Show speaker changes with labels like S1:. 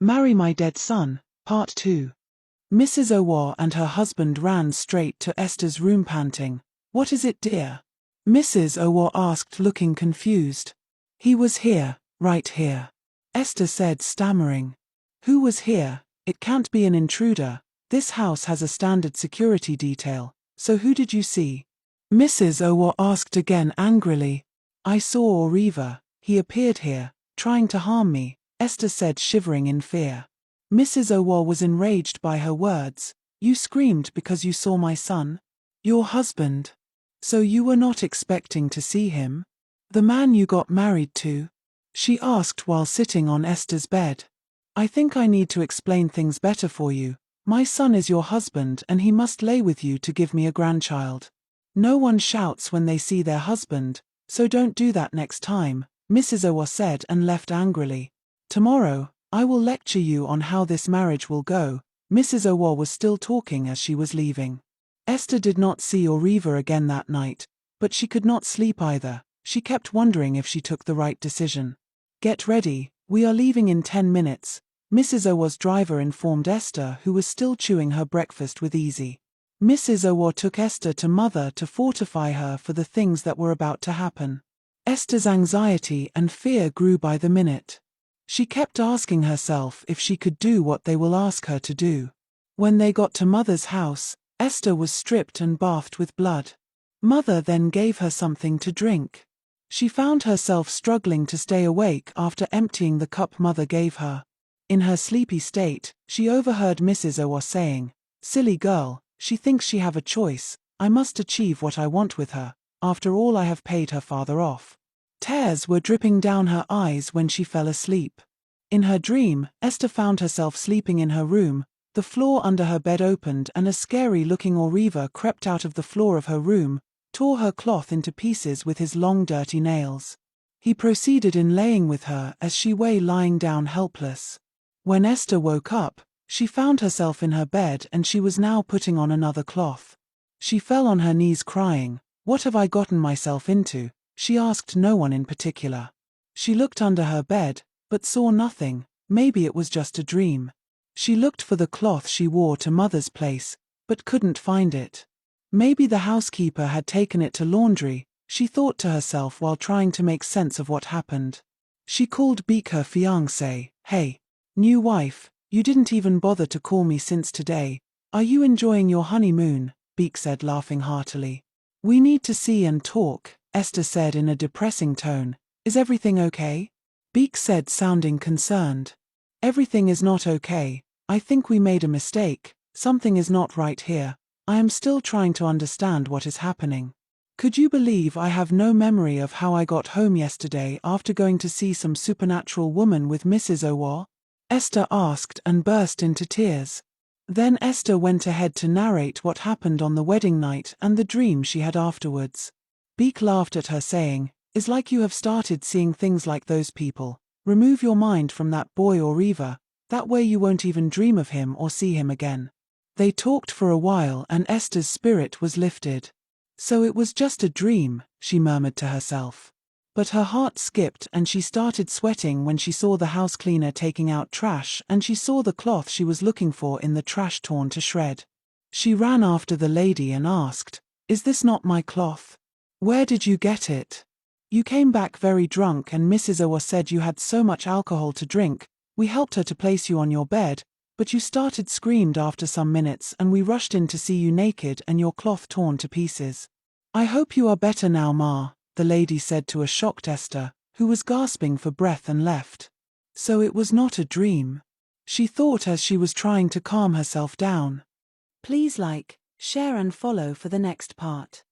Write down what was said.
S1: Marry My Dead Son, Part 2. Mrs. Owoh and her husband ran straight to Esther's room panting. "What is it, dear?" Mrs. Owoh asked, looking confused. "He was here, right here," Esther said, stammering. "Who was here? It can't be an intruder. This house has a standard security detail, so who did you see?" Mrs. Owoh asked again angrily. "I saw Oriva. He appeared here, trying to harm me," Esther said, shivering in fear. Mrs. Owoh was enraged by her words. "You screamed because you saw my son? Your husband? So you were not expecting to see him? The man you got married to?" she asked while sitting on Esther's bed. "I think I need to explain things better for you. My son is your husband and he must lay with you to give me a grandchild. No one shouts when they see their husband, so don't do that next time," Mrs. Owoh said and left angrily. "Tomorrow, I will lecture you on how this marriage will go." Mrs. Owoh was still talking as she was leaving. Esther did not see Oriva again that night, but she could not sleep either. She kept wondering if she took the right decision. "Get ready, we are leaving in 10 minutes, Mrs. Owoh's driver informed Esther, who was still chewing her breakfast with ease. Mrs. Owoh took Esther to Mother to fortify her for the things that were about to happen. Esther's anxiety and fear grew by the minute. She kept asking herself if she could do what they will ask her to do. When they got to Mother's house, Esther was stripped and bathed with blood. Mother then gave her something to drink. She found herself struggling to stay awake after emptying the cup Mother gave her. In her sleepy state, she overheard Mrs. Owoh saying, "Silly girl, she thinks she have a choice. I must achieve what I want with her. After all, I have paid her father off." Tears were dripping down her eyes when she fell asleep. In her dream, Esther found herself sleeping in her room. The floor under her bed opened and a scary-looking Oriva crept out of the floor of her room, tore her cloth into pieces with his long dirty nails. He proceeded in laying with her as she lay lying down helpless. When Esther woke up, she found herself in her bed and she was now putting on another cloth. She fell on her knees crying, "What have I gotten myself into?" She asked no one in particular. She looked under her bed, but saw nothing. Maybe it was just a dream. She looked for the cloth she wore to Mother's place, but couldn't find it. Maybe the housekeeper had taken it to laundry, she thought to herself while trying to make sense of what happened. She called Beek, her fiancé. "Hey, new wife, you didn't even bother to call me since today. Are you enjoying your honeymoon?" Beek said, laughing heartily. "We need to see and talk," Esther said in a depressing tone. "Is everything okay?" Beek said, sounding concerned. "Everything is not okay. I think we made a mistake. Something is not right here. I am still trying to understand what is happening. Could you believe I have no memory of how I got home yesterday after going to see some supernatural woman with Mrs. Owoh?" Esther asked and burst into tears. Then Esther went ahead to narrate what happened on the wedding night and the dream she had afterwards. Beek laughed at her, saying, "It's like you have started seeing things like those people. Remove your mind from that boy Oriva, that way you won't even dream of him or see him again." They talked for a while and Esther's spirit was lifted. "So it was just a dream," she murmured to herself. But her heart skipped and she started sweating when she saw the house cleaner taking out trash and she saw the cloth she was looking for in the trash torn to shred. She ran after the lady and asked, "Is this not my cloth? Where did you get it? You came back very drunk and Mrs. Owoh said you had so much alcohol to drink. We helped her to place you on your bed, but you screamed after some minutes and we rushed in to see you naked and your cloth torn to pieces. I hope you are better now, Ma," the lady said to a shocked Esther, who was gasping for breath, and left. So it was not a dream, she thought as she was trying to calm herself down. Please like, share and follow for the next part.